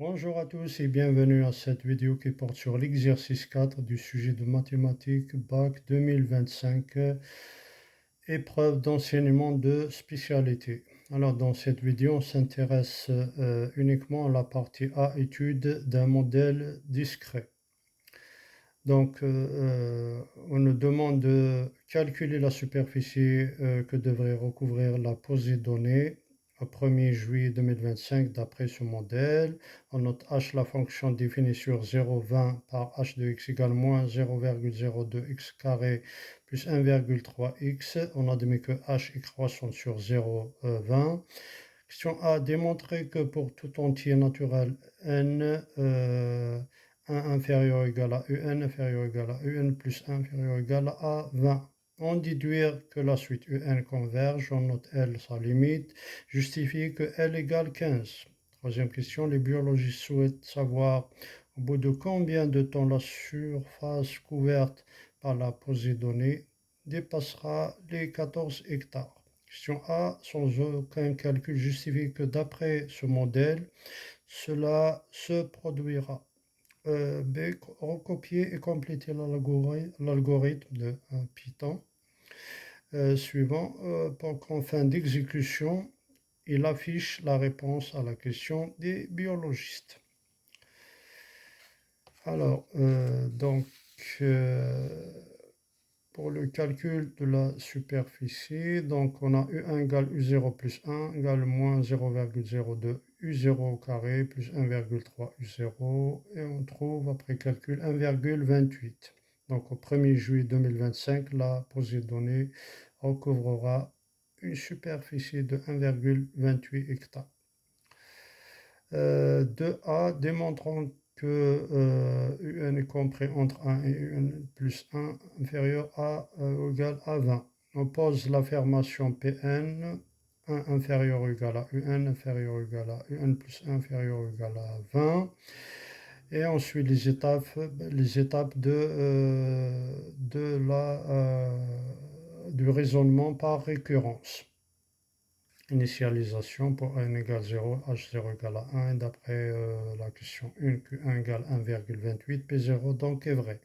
Bonjour à tous et bienvenue à cette vidéo qui porte sur l'exercice 4 du sujet de mathématiques bac 2025, épreuve d'enseignement de spécialité. Alors dans cette vidéo, on s'intéresse uniquement à la partie A, étude d'un modèle discret. Donc on nous demande de calculer la superficie que devrait recouvrir la posée donnée au 1er juillet 2025 d'après ce modèle. On note h, la fonction définie sur 0,20 par h de x égale moins 0,02x carré plus 1,3x. On admet que h est croissant sur 0,20. Question A, démontrer que pour tout entier naturel n, 1 inférieur ou égal à un inférieur ou égal à un plus 1 inférieur ou égal à 20. On déduire que la suite un converge, on note L sa limite, justifier que L égale 15. Troisième question, les biologistes souhaitent savoir au bout de combien de temps la surface couverte par la posée donnée dépassera les 14 hectares. Question A, sans aucun calcul, justifie que d'après ce modèle, cela se produira. B, recopier et compléter l'algorithme de Python suivant pour qu'en fin d'exécution, il affiche la réponse à la question des biologistes. Alors, pour le calcul de la superficie, donc on a U1 égale U0 plus 1 égale moins 0,02 U0 au carré plus 1,3 U0 et on trouve après calcul 1,28. Donc au 1er juillet 2025, la posée donnée recouvrera une superficie de 1,28 hectares. 2A, démontrons que UN est compris entre 1 et UN plus 1 inférieur à ou égal à 20. On pose l'affirmation Pn, 1 inférieur ou égal à UN, inférieur ou égal à UN plus 1 inférieur ou égal à 20. Et ensuite les étapes du raisonnement par récurrence. Initialisation pour n égale 0, h0 égale à 1, d'après la question 1, q1 égale 1,28, p0 donc est vrai.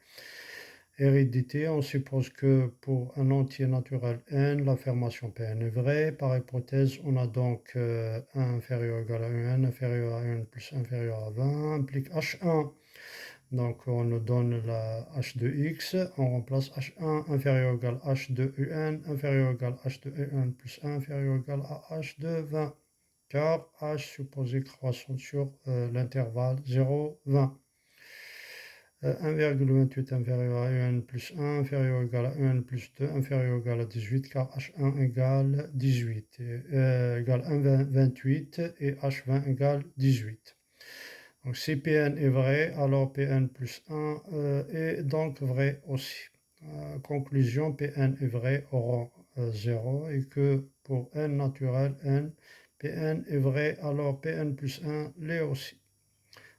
Hérédité, on suppose que pour un entier naturel n, l'affirmation Pn est vraie. Par hypothèse, on a donc 1 inférieur ou égal à n, inférieur à n plus inférieur à 20, implique h1. Donc on nous donne la h de x, on remplace h1 inférieur ou égal à h de un inférieur ou égal à h de un plus 1 inférieur ou égal à h de 20, car h supposé croissant sur l'intervalle 0,20. 1,28 inférieur à un plus 1 inférieur ou égal à un plus 2 inférieur ou égal à 18, car h1 égale 18, égale 1,28 et h20 égale 18. Donc si Pn est vrai, alors Pn plus 1 est donc vrai aussi. Conclusion, Pn est vrai au rang 0 et que pour n naturel n, Pn est vrai, alors Pn plus 1 l'est aussi.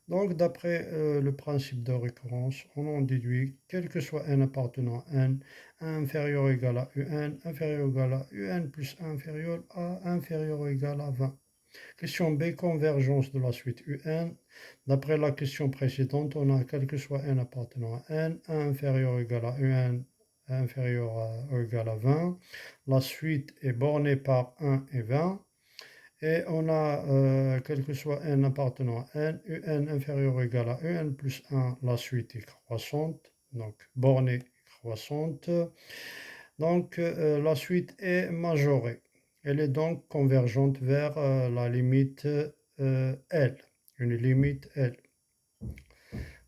Donc d'après le principe de récurrence, on en déduit, quel que soit n appartenant à n, 1 inférieur ou égal à un, inférieur ou égal à un plus 1 inférieur ou égal à 20. Question B, convergence de la suite UN. D'après la question précédente, on a quel que soit n appartenant à n, 1 inférieur ou égal à un, inférieur ou égal à 20. La suite est bornée par 1 et 20. Et on a quel que soit n appartenant à n, un inférieur ou égal à un plus 1, la suite est croissante, donc bornée croissante. Donc la suite est majorée. Elle est donc convergente vers la limite L, une limite L.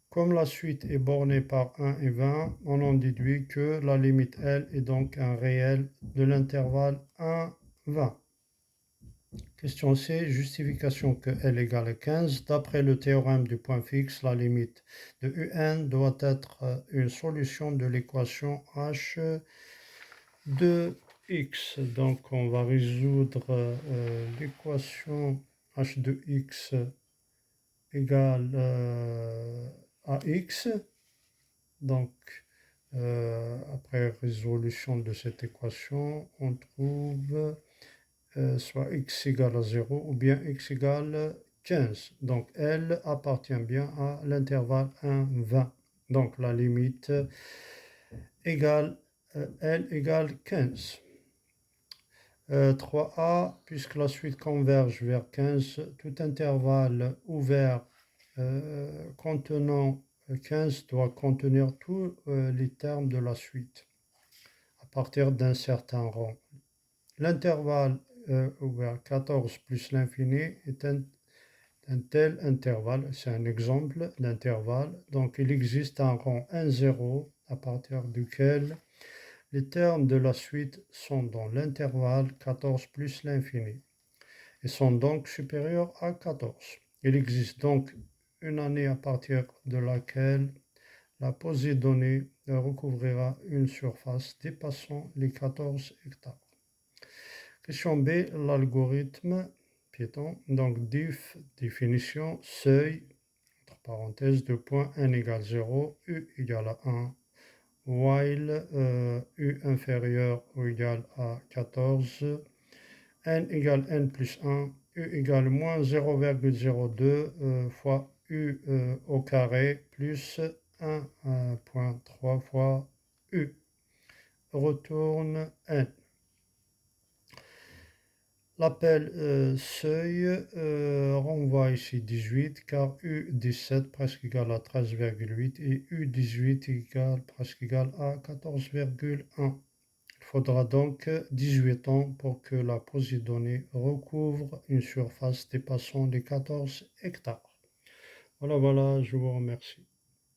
Comme la suite est bornée par 1 et 20, on en déduit que la limite L est donc un réel de l'intervalle 1-20. Question C, justification que L égale à 15. D'après le théorème du point fixe, la limite de UN doit être une solution de l'équation H de x. Donc on va résoudre l'équation h de x égale à x. Donc après résolution de cette équation, on trouve soit x égale à 0 ou bien x égale 15. Donc L appartient bien à l'intervalle 1-20. Donc la limite égale L égale 15. 3a, puisque la suite converge vers 15, tout intervalle ouvert contenant 15 doit contenir tous les termes de la suite à partir d'un certain rang. L'intervalle ouvert 14 plus l'infini est un tel intervalle, c'est un exemple d'intervalle. Donc il existe un rang 1,0 à partir duquel les termes de la suite sont dans l'intervalle 14 plus l'infini et sont donc supérieurs à 14. Il existe donc une année à partir de laquelle la Posidonée recouvrira une surface dépassant les 14 hectares. Question B, l'algorithme Python. Donc définition, seuil, entre parenthèses, deux points, n égale 0, u égale à 1, while u inférieur ou égal à 14, n égale n plus 1, u égale moins 0,02 fois u au carré plus 1,3 fois u. Retourne n. L'appel seuil renvoie ici 18 car U17 presque égal à 13,8 et U18 égale presque égal à 14,1. Il faudra donc 18 ans pour que la Posidonée recouvre une surface dépassant les 14 hectares. Voilà, je vous remercie.